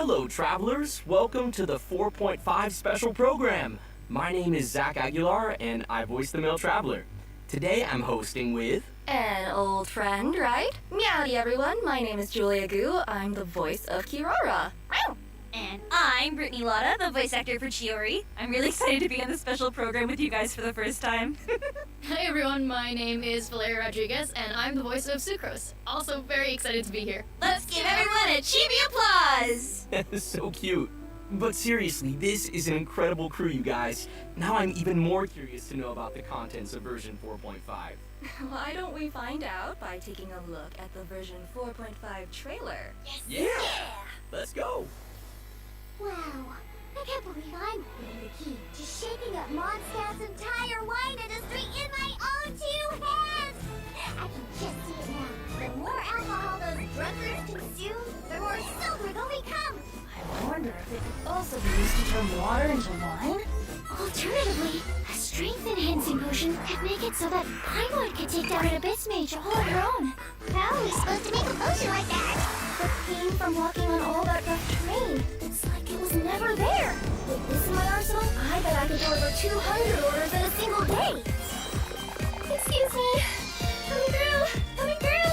Hello, travelers. Welcome to the 4.5 special program. My name is Zach Aguilar, and I voice the male traveler. Today, I'm hosting with... An old friend, right? Meowdy, everyone. My name is Julia Gu. I'm the voice of Kirara. And I'm Brittany Lotta, the voice actor for Chiori. I'm really excited to be on this special program with you guys for the first time. Hey everyone, my name is Valeria Rodriguez, and I'm the voice of Sucrose. Also very excited to be here. Let's give everyone a cheery applause! So cute. But seriously, this is an incredible crew, you guys. Now I'm even more curious to know about the contents of version 4.5. Why don't we find out by taking a look at the version 4.5 trailer? Yeah! Let's go! Wow, I can't believe I'm holding the key to shaking up Mondstadt's entire wine industry in my own two hands! I can just see it now. The more alcohol those drunkards consume, the more silver they'll become! I wonder if it could also be used to turn water into wine? Alternatively, a strength-enhancing potion could make it so that Pinewood could take down an Abyss Mage all on her own. How are we supposed to make a potion like that? The pain from walking on all that rough terrain. It's like it was never there. With this in my arsenal, I bet I could deliver 200 orders in a single day. Excuse me. Coming through. Coming through.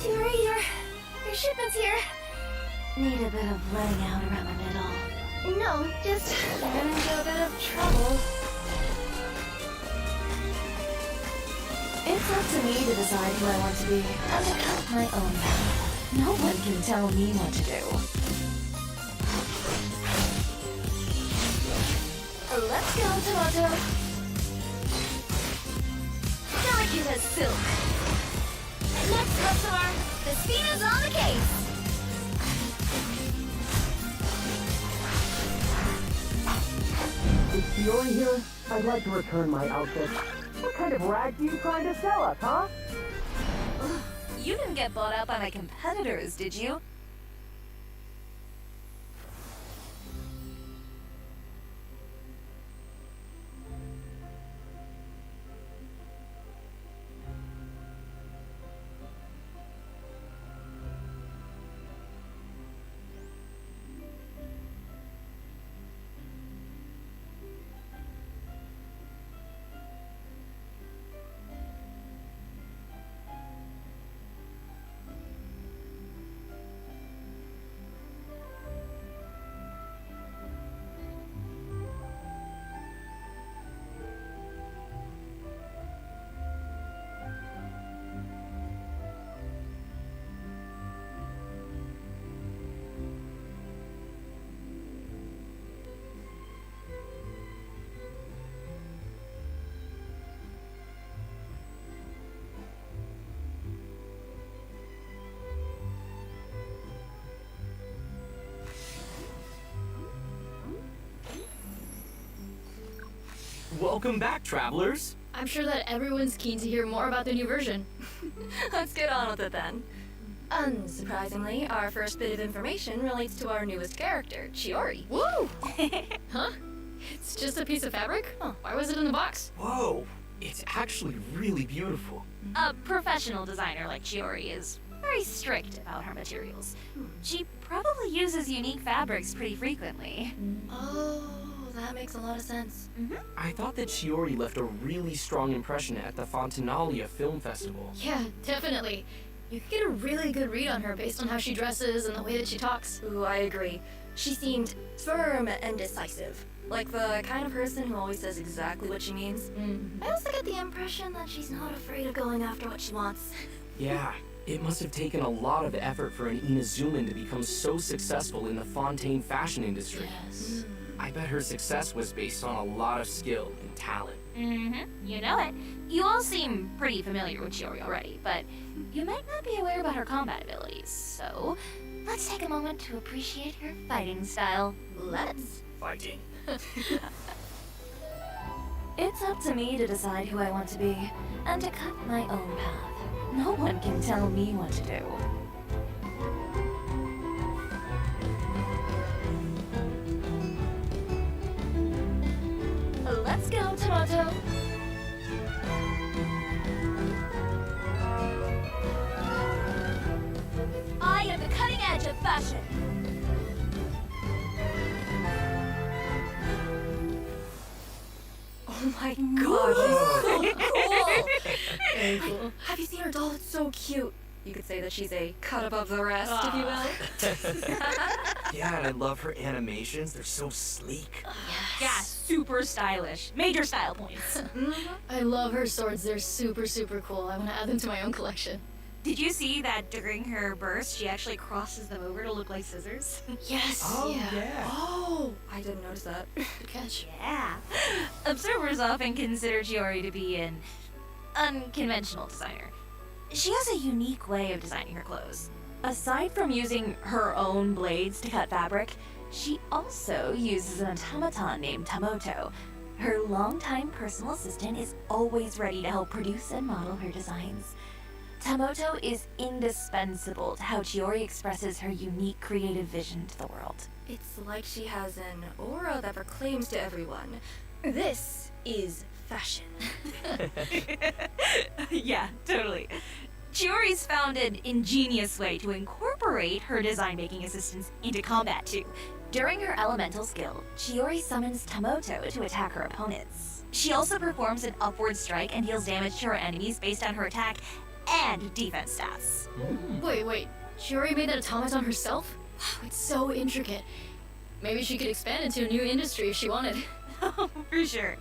Chiori, your shipment's here. Need a bit of letting out around the middle. No, just ran into a bit of trouble. It's up to me to decide who I want to be, and to cut my own path. No one can tell me what to do. Let's go, Tomato. Delicate as silk. Next customer, the Spina's on the case. Is Chiori here? I'd like to return my outfit. What kind of rags are you trying to sell us, huh? You didn't get bought out by my competitors, did you? Welcome back, travelers. I'm sure that everyone's keen to hear more about the new version. Let's get on with it then. Unsurprisingly, our first bit of information relates to our newest character, Chiori. Woo! Huh? It's just a piece of fabric? Oh, why was it in the box? Whoa, it's actually really beautiful. A professional designer like Chiori is very strict about her materials. She probably uses unique fabrics pretty frequently. Oh, that makes a lot of sense. I thought that Chiori left a really strong impression at the Fontanalia Film Festival. Yeah, definitely. You could get a really good read on her based on how she dresses and the way that she talks. Ooh, I agree. She seemed firm and decisive. Like the kind of person who always says exactly what she means. I also get the impression that she's not afraid of going after what she wants. Yeah, it must have taken a lot of effort for an Inazuman to become so successful in the fontaine fashion industry. Yes. I bet her success was based on a lot of skill and talent. You know it. You all seem pretty familiar with Chiori already, but you might not be aware about her combat abilities. So, let's take a moment to appreciate her fighting style. Let's. Fighting. It's up to me to decide who I want to be, and to cut my own path. No one can tell me what to do. Let's go, Tomato. I am the cutting edge of fashion. my god, she's so cool! Very cool. Have you seen her doll? It's so cute. You could say that she's a cut above the rest, if you will. Yeah, and I love her animations. They're so sleek. Yeah, super stylish. Major style points. I love her swords. They're super, super cool. I want to add them to my own collection. Did you see that during her burst, she actually crosses them over to look like scissors? Yes. yeah. Oh, I didn't notice that. Good catch. Yeah. Observers often consider Chiori to be an unconventional designer. She has a unique way of designing her clothes. Aside from using her own blades to cut fabric, she also uses an automaton named Tamoto. Her longtime personal assistant is always ready to help produce and model her designs. Tamoto is indispensable to how Chiori expresses her unique creative vision to the world. It's like she has an aura that proclaims to everyone, this is fashion. Yeah, totally. Chiori's found an ingenious way to incorporate her design-making assistants into combat too. During her elemental skill, Chiori summons Tamoto to attack her opponents. She also performs an upward strike and deals damage to her enemies based on her attack and defense stats. Wait. She already made that automaton herself? Wow, it's so intricate. Maybe she could expand into a new industry if she wanted. For sure.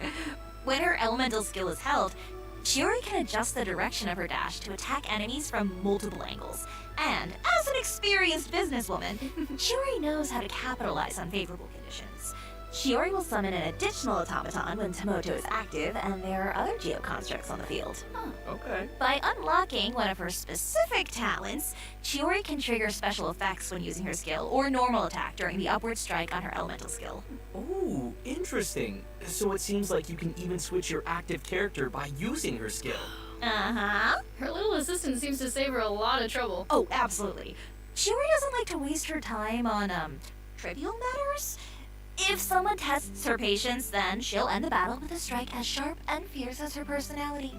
When her elemental skill is held, Chiori can adjust the direction of her dash to attack enemies from multiple angles. And as an experienced businesswoman, Chiori knows how to capitalize on favorable conditions. Chiori will summon an additional automaton when Tamoto is active and there are other geoconstructs on the field. Okay. By unlocking one of her specific talents, Chiori can trigger special effects when using her skill or normal attack during the upward strike on her elemental skill. Ooh, interesting. So it seems like you can even switch your active character by using her skill. Uh-huh. Her little assistant seems to save her a lot of trouble. Oh, absolutely. Chiori doesn't like to waste her time on, trivial matters. If someone tests her patience, then she'll end the battle with a strike as sharp and fierce as her personality.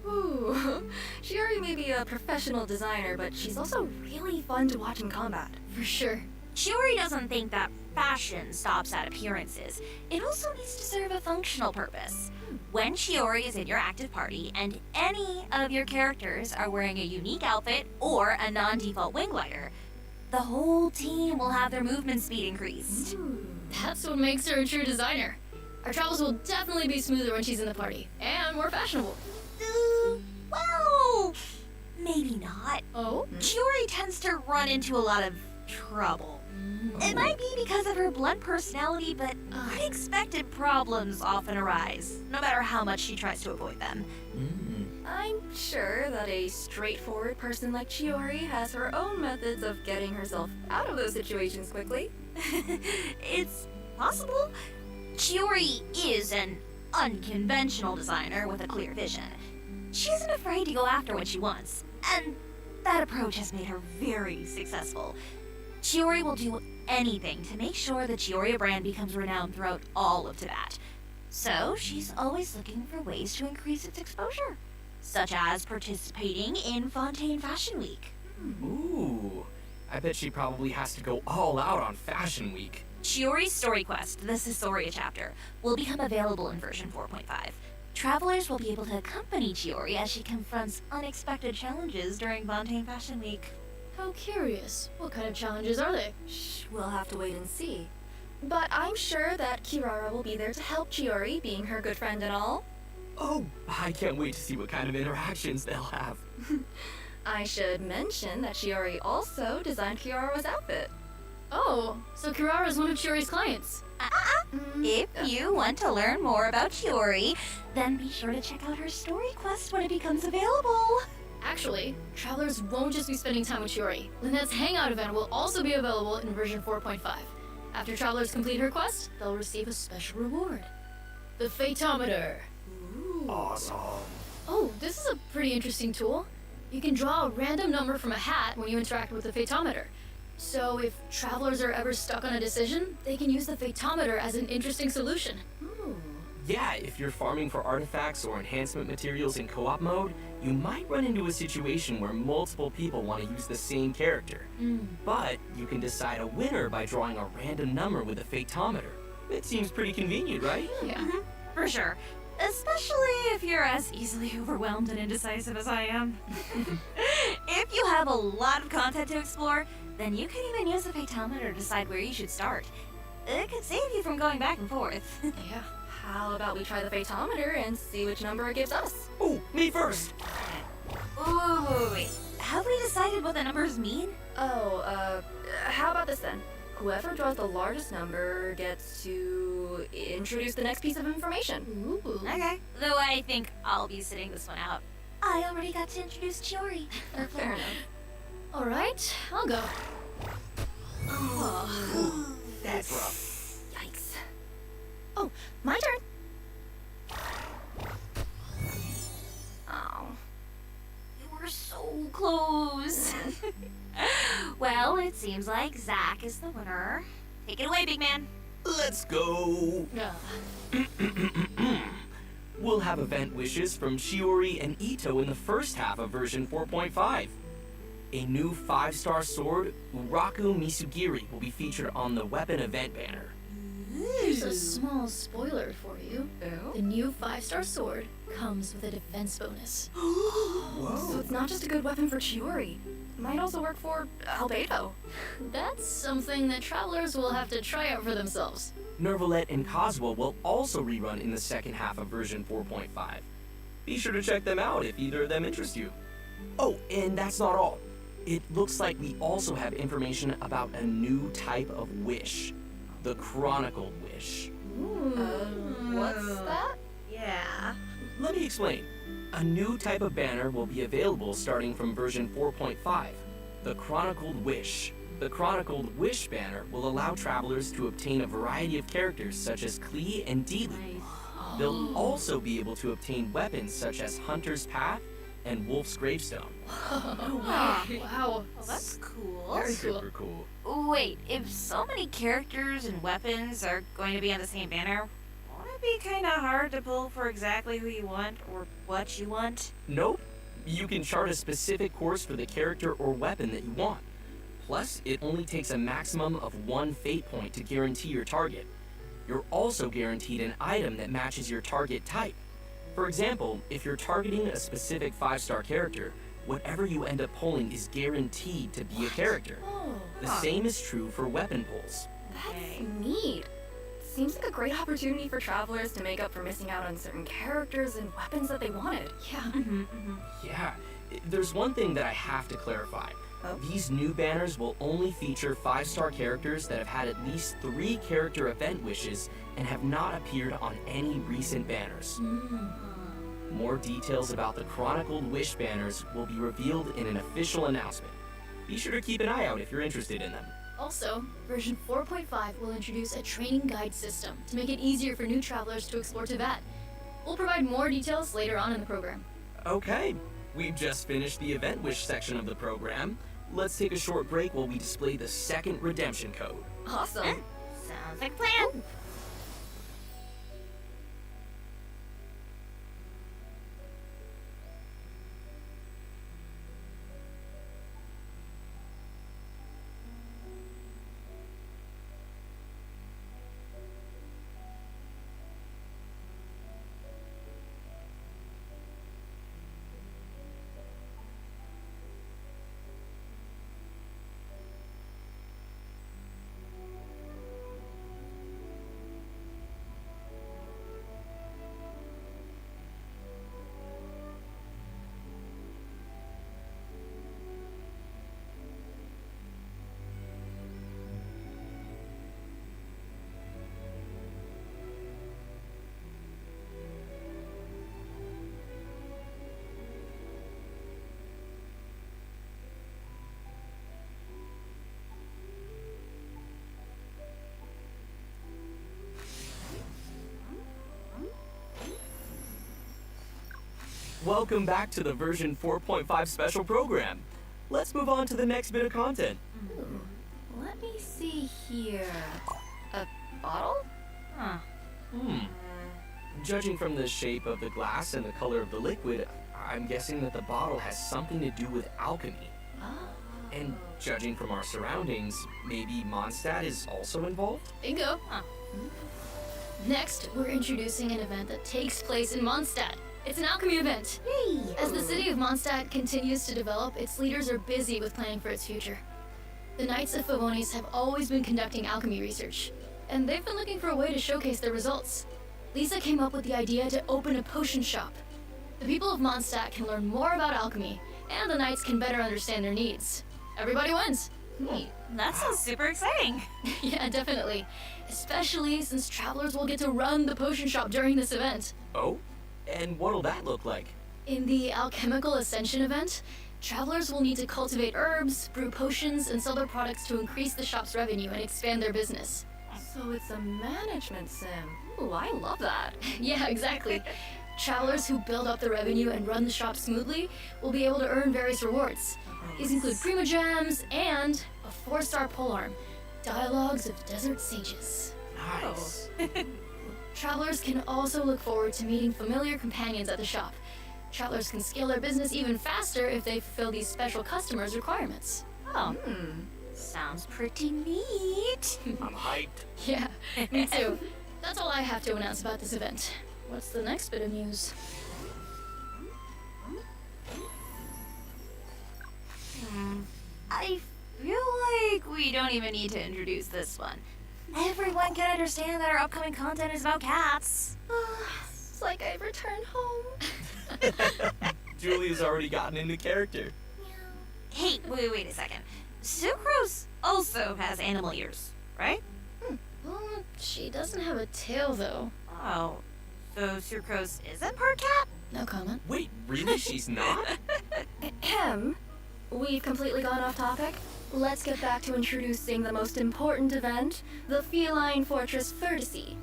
Ooh, she already may be a professional designer, but she's also really fun to watch in combat. For sure. Chiori doesn't think that fashion stops at appearances. It also needs to serve a functional purpose. When Chiori is in your active party and any of your characters are wearing a unique outfit or a non-default wing glider, the whole team will have their movement speed increased. That's what makes her a true designer. Our travels will definitely be smoother when she's in the party, and more fashionable. Well, maybe not. Oh? Chiori tends to run into a lot of trouble. It might be because of her blunt personality, but unexpected problems often arise, no matter how much she tries to avoid them. I'm sure that a straightforward person like Chiori has her own methods of getting herself out of those situations quickly. It's possible. Chiori is an unconventional designer with a clear vision. She isn't afraid to go after what she wants, and that approach has made her very successful. Chiori will do anything to make sure the Chioria brand becomes renowned throughout all of Tibet. So she's always looking for ways to increase its exposure, such as participating in Fontaine Fashion Week. Ooh, I bet she probably has to go all out on Fashion Week. Chiori's story quest, the Cisoria chapter, will become available in version 4.5. Travelers will be able to accompany Chiori as she confronts unexpected challenges during Fontaine Fashion Week. How curious. What kind of challenges are they? Shh, we'll have to wait and see. But I'm sure that Kirara will be there to help Chiori, being her good friend and all. Oh, I can't wait to see what kind of interactions they'll have. I should mention that Chiori also designed Kirara's outfit. Oh, so Kirara is one of Chiori's clients. If you want to learn more about Chiori, then be sure to check out her story quest when it becomes available. Actually, travelers won't just be spending time with Chiori. Lynette's Hangout event will also be available in version 4.5. After travelers complete her quest, they'll receive a special reward. The Fatometer. Awesome. Oh, this is a pretty interesting tool. You can draw a random number from a hat when you interact with the Fatometer. So if travelers are ever stuck on a decision, they can use the Fatometer as an interesting solution. Yeah, if you're farming for artifacts or enhancement materials in co-op mode, you might run into a situation where multiple people want to use the same character. But you can decide a winner by drawing a random number with a Fatometer. It seems pretty convenient, right? Yeah. For sure. Especially if you're as easily overwhelmed and indecisive as I am. If you have a lot of content to explore, then you can even use the photometer to decide where you should start. It could save you from going back and forth. Yeah. How about we try the photometer and see which number it gives us? Oh, me first! Wait. Have we decided what the numbers mean? Oh, how about this then? Whoever draws the largest number gets to introduce the next piece of information. Ooh. Okay. Though I think I'll be sitting this one out. I already got to introduce Chiori. Fair enough. All right, I'll go. That's rough. Yikes. Oh, my turn. Oh. You were so close. Well, it seems like Zach is the winner. Take it away, big man. Let's go! We'll have event wishes from Shiori and Ito in the first half of version 4.5. A new 5-star sword, Uraku Misugiri, will be featured on the weapon event banner. Here's a small spoiler for you. Oh? The new 5-star sword comes with a defense bonus. So it's not just a good weapon for Chiori. It might also work for Albedo. That's something that travelers will have to try out for themselves. Nervalet and Kazuo will also rerun in the second half of version 4.5. Be sure to check them out if either of them interest you. Oh, and that's not all. It looks like we also have information about a new type of wish. The Chronicled Wish. What's that? Yeah. Let me explain. A new type of banner will be available starting from version 4.5, the Chronicled Wish. The Chronicled Wish banner will allow travelers to obtain a variety of characters such as Klee and Dilu. They'll also be able to obtain weapons such as Hunter's Path and Wolf's Gravestone. Wow. Well, that's cool. Very cool. Super cool. Wait, if so many characters and weapons are going to be on the same banner, won't it be kind of hard to pull for exactly who you want or what you want? Nope. You can chart a specific course for the character or weapon that you want. Plus, it only takes a maximum of 1 fate point to guarantee your target. You're also guaranteed an item that matches your target type. For example, if you're targeting a specific 5-star character, whatever you end up pulling is guaranteed to be a character. The same is true for weapon pulls. That's neat. Seems like a great opportunity for travelers to make up for missing out on certain characters and weapons that they wanted. Yeah. Yeah, there's one thing that I have to clarify. Oh? These new banners will only feature 5-star characters that have had at least 3 character event wishes and have not appeared on any recent banners. More details about the Chronicled Wish banners will be revealed in an official announcement. Be sure to keep an eye out if you're interested in them. Also, version 4.5 will introduce a training guide system to make it easier for new travelers to explore Tibet. We'll provide more details later on in the program. Okay, we've just finished the event wish section of the program. Let's take a short break while we display the second redemption code. Awesome. Sounds like a plan. Welcome back to the version 4.5 special program. Let's move on to the next bit of content. Let me see here. A bottle? Judging from the shape of the glass and the color of the liquid, I'm guessing that the bottle has something to do with alchemy. And judging from our surroundings, maybe Mondstadt is also involved? Bingo. Next, we're introducing an event that takes place in Mondstadt. It's an alchemy event. As the city of Mondstadt continues to develop, its leaders are busy with planning for its future. The Knights of Favonius have always been conducting alchemy research, and they've been looking for a way to showcase their results. Lisa came up with the idea to open a potion shop. The people of Mondstadt can learn more about alchemy, and the Knights can better understand their needs. Everybody wins. Neat. That sounds super exciting. Yeah, definitely. Especially since travelers will get to run the potion shop during this event. Oh? And what'll that look like? In the Alchemical Ascension event, travelers will need to cultivate herbs, brew potions, and sell their products to increase the shop's revenue and expand their business. So it's a management sim. Ooh, I love that. Yeah, exactly. Travelers who build up the revenue and run the shop smoothly will be able to earn various rewards. These include Prima Gems and a 4-star polearm, Dialogues of Desert Sages. Nice. Travelers can also look forward to meeting familiar companions at the shop. Travelers can scale their business even faster if they fulfill these special customers' requirements. Oh, sounds pretty neat. I'm hyped. Yeah, me too. That's all I have to announce about this event. What's the next bit of news? I feel like we don't even need to introduce this one. Everyone can understand that our upcoming content is about cats. It's like I returned home. Julia's already gotten into character. Hey, wait a second. Sucrose also has animal ears, right? Well, she doesn't have a tail, though. Oh, so Sucrose isn't part cat? No comment. Wait, really? She's not? Ahem. We've completely gone off topic. Let's get back to introducing the most important event, the Feline Fortress Vertice.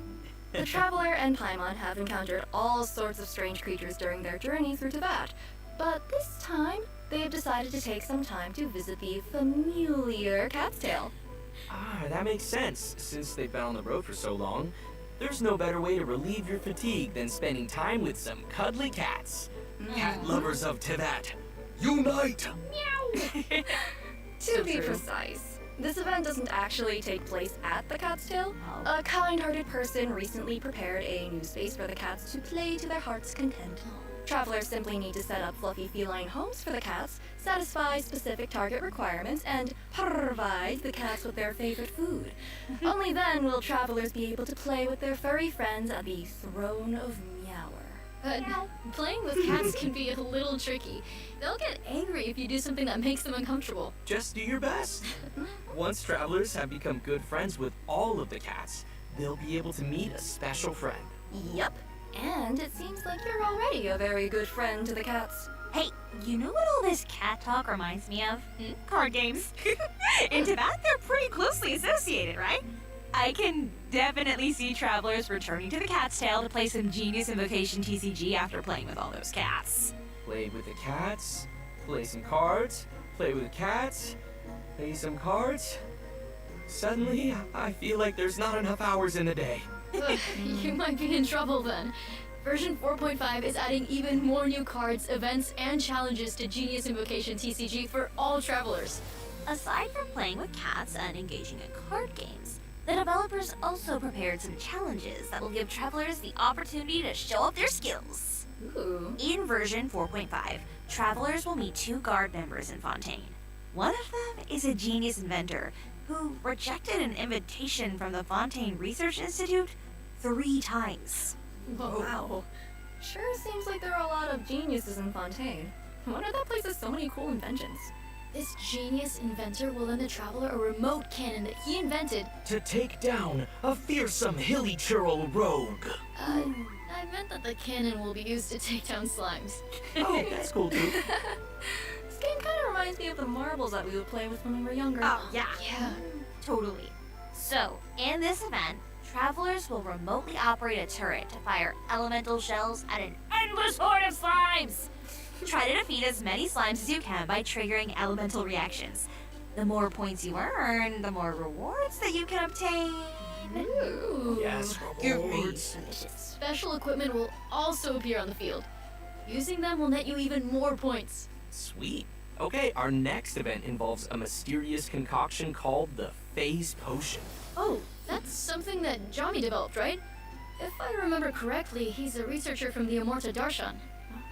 The Traveler and Paimon have encountered all sorts of strange creatures during their journey through Teyvat, but this time they've decided to take some time to visit the familiar Cat's Tail. Ah, that makes sense. Since they've been on the road for so long, there's no better way to relieve your fatigue than spending time with some cuddly cats. Cat lovers of Teyvat, unite! To be precise, this event doesn't actually take place at the Cat's Tail. A kind-hearted person recently prepared a new space for the cats to play to their heart's content. Travelers simply need to set up fluffy feline homes for the cats, satisfy specific target requirements, and provide the cats with their favorite food. Only then will travelers be able to play with their furry friends at the Throne of Meower. But playing with cats can be a little tricky. They'll get angry if you do something that makes them uncomfortable. Just do your best. Once travelers have become good friends with all of the cats, they'll be able to meet a special friend. Yep. And it seems like you're already a very good friend to the cats. Hey, you know what all this cat talk reminds me of? Card games. In Teyvat, they're pretty closely associated, right? I can definitely see travelers returning to the Cat's Tail to play some Genius Invocation TCG after playing with all those cats. Play with the cats, play some cards, play with the cats, play some cards. Suddenly, I feel like there's not enough hours in the day. You might be in trouble then. Version 4.5 is adding even more new cards, events, and challenges to Genius Invocation TCG for all travelers. Aside from playing with cats and engaging in card games, the developers also prepared some challenges that will give travelers the opportunity to show off their skills. Ooh. In version 4.5, travelers will meet 2 guard members in Fontaine. One of them is a genius inventor who rejected an invitation from the Fontaine Research Institute 3 times. Wow. Sure seems like there are a lot of geniuses in Fontaine. No wonder that place has so many cool inventions. This genius inventor will lend the traveler a remote cannon that he invented. To take down a fearsome hilly churl rogue. I meant that the cannon will be used to take down slimes. Oh, that's cool too. This game kind of reminds me of the marbles that we would play with when we were younger. Oh, yeah. Yeah. Totally. So, in this event, travelers will remotely operate a turret to fire elemental shells at an endless horde of slimes. Try to defeat as many slimes as you can by triggering elemental reactions. The more points you earn, the more rewards that you can obtain. Ooh. Yes, Give me rewards. Special equipment will also appear on the field. Using them will net you even more points. Sweet. Okay, our next event involves a mysterious concoction called the Phase Potion. Oh, that's something that Jami developed, right? If I remember correctly, he's a researcher from the Amorta Darshan.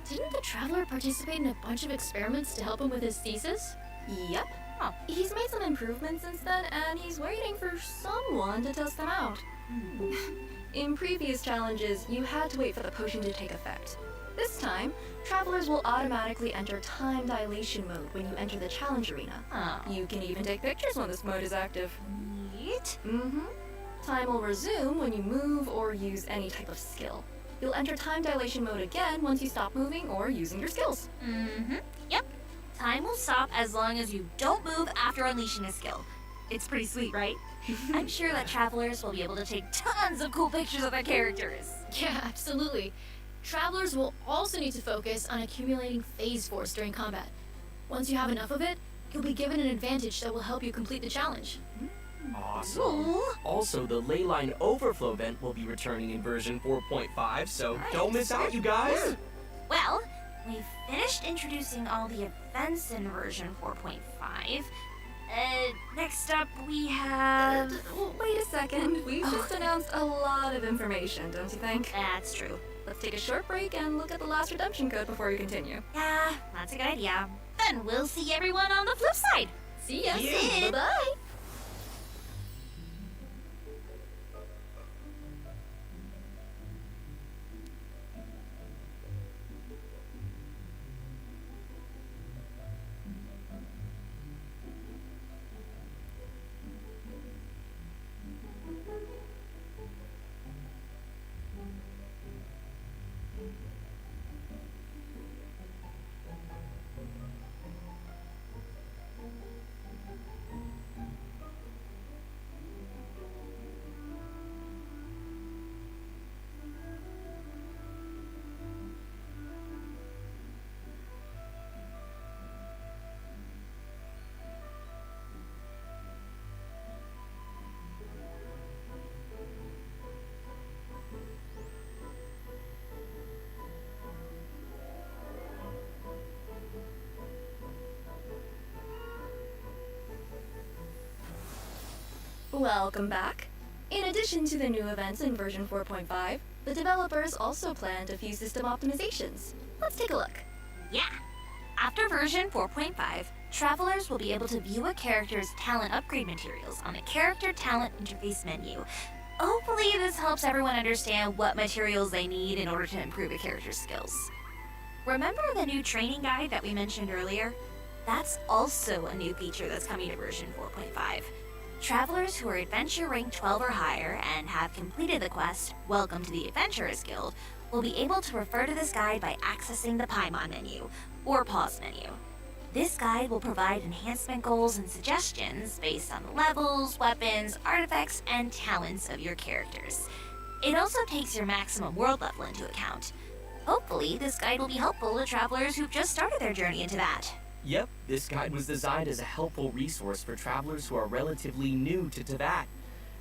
Didn't the Traveler participate in a bunch of experiments to help him with his thesis? Yep. Oh. He's made some improvements since then, and he's waiting for someone to test them out. In previous challenges, you had to wait for the potion to take effect. This time, travelers will automatically enter time dilation mode when you enter the challenge arena. Oh. You can even take pictures when this mode is active. Neat. Time will resume when you move or use any type of skill. You'll enter time dilation mode again once you stop moving or using your skills. Yep. Time will stop as long as you don't move after unleashing a skill. It's pretty sweet, right? I'm sure that travelers will be able to take tons of cool pictures of their characters. Yeah, absolutely. Travelers will also need to focus on accumulating phase force during combat. Once you have enough of it, you'll be given an advantage that will help you complete the challenge. Awesome. Ooh. Also, the Leyline Overflow event will be returning in version 4.5, so don't miss out, you guys! Well, we've finished introducing all the events in version 4.5. Next up we have... Wait a second. We've just announced a lot of information, don't you think? That's true. Let's take a short break and look at the last redemption code before we continue. Yeah, that's a good idea. Then we'll see everyone on the flip side. See ya! Yeah. Bye-bye! Welcome back. In addition to the new events in version 4.5, the developers also planned a few system optimizations. Let's take a look. Yeah. After version 4.5, travelers will be able to view a character's talent upgrade materials on the character talent interface menu. Hopefully this helps everyone understand what materials they need in order to improve a character's skills. Remember the new training guide that we mentioned earlier? That's also a new feature that's coming to version 4.5. Travelers who are Adventure Rank 12 or higher and have completed the quest, Welcome to the Adventurers Guild, will be able to refer to this guide by accessing the Paimon menu, or pause menu. This guide will provide enhancement goals and suggestions based on the levels, weapons, artifacts, and talents of your characters. It also takes your maximum world level into account. Hopefully, this guide will be helpful to travelers who've just started their journey into that. Yep, this guide was designed as a helpful resource for travelers who are relatively new to Teyvat.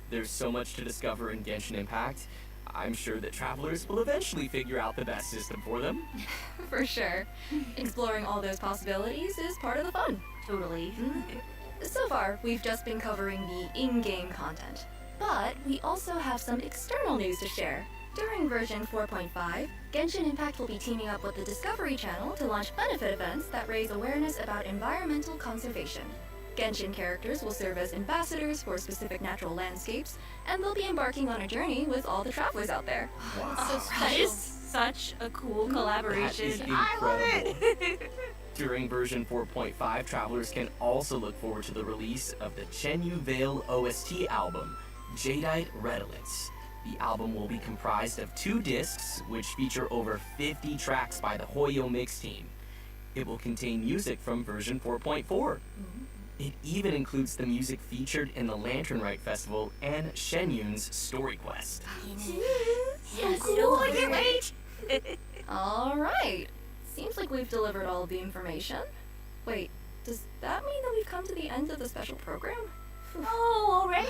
There's so much to discover in Genshin Impact. I'm sure that travelers will eventually figure out the best system for them. For sure. Exploring all those possibilities is part of the fun. Totally. So far, we've just been covering the in-game content. But we also have some external news to share. During version 4.5, Genshin Impact will be teaming up with the Discovery Channel to launch benefit events that raise awareness about environmental conservation. Genshin characters will serve as ambassadors for specific natural landscapes, and they'll be embarking on a journey with all the travelers out there. That is such a cool That collaboration. is I love incredible. it. During version 4.5, travelers can also look forward to the release of the Chenyu Vale OST album, Jadeite Redolence. The album will be comprised of 2 discs, which feature over 50 tracks by the Hoyo Mix team. It will contain music from version 4.4. It even includes the music featured in the Lantern Rite Festival and Xianyun's Story Quest. So cool, I can't wait. Alright. Seems like we've delivered all of the information. Wait, does that mean that we've come to the end of the special program? Oh, already?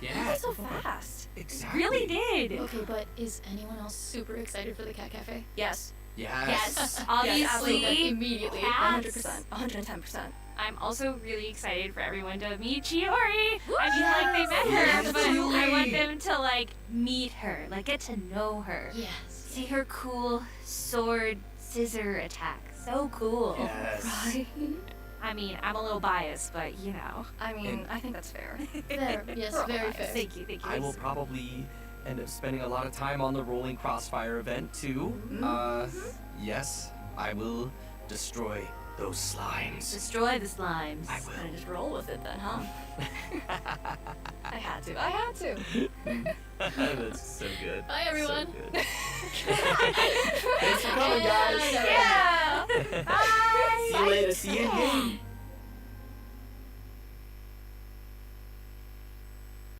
Yeah, Why so fast? exactly. Really did. Okay, but is anyone else super excited for the Cat Cafe? Yes, Yes. Obviously, absolutely. Immediately. cats. 100%. 110%. I'm also really excited for everyone to meet Chiori. I mean, like, they met her, but I want them to, like, meet her, like, get to know her. Yes. See her cool sword scissor attack. So cool. Yes. Right? I mean, I'm a little biased, but, you know. I mean, I think that's fair. Fair. Yes, very fair. Thank you, thank you. I will probably end up spending a lot of time on the Rolling Crossfire event too. Yes, I will destroy those slimes. Destroy the slimes. I Gonna will. just roll with it then, huh? I had to. That's so good. Bye, everyone. So good. Thanks for coming, guys. Yeah! Bye! See you later. See you in game.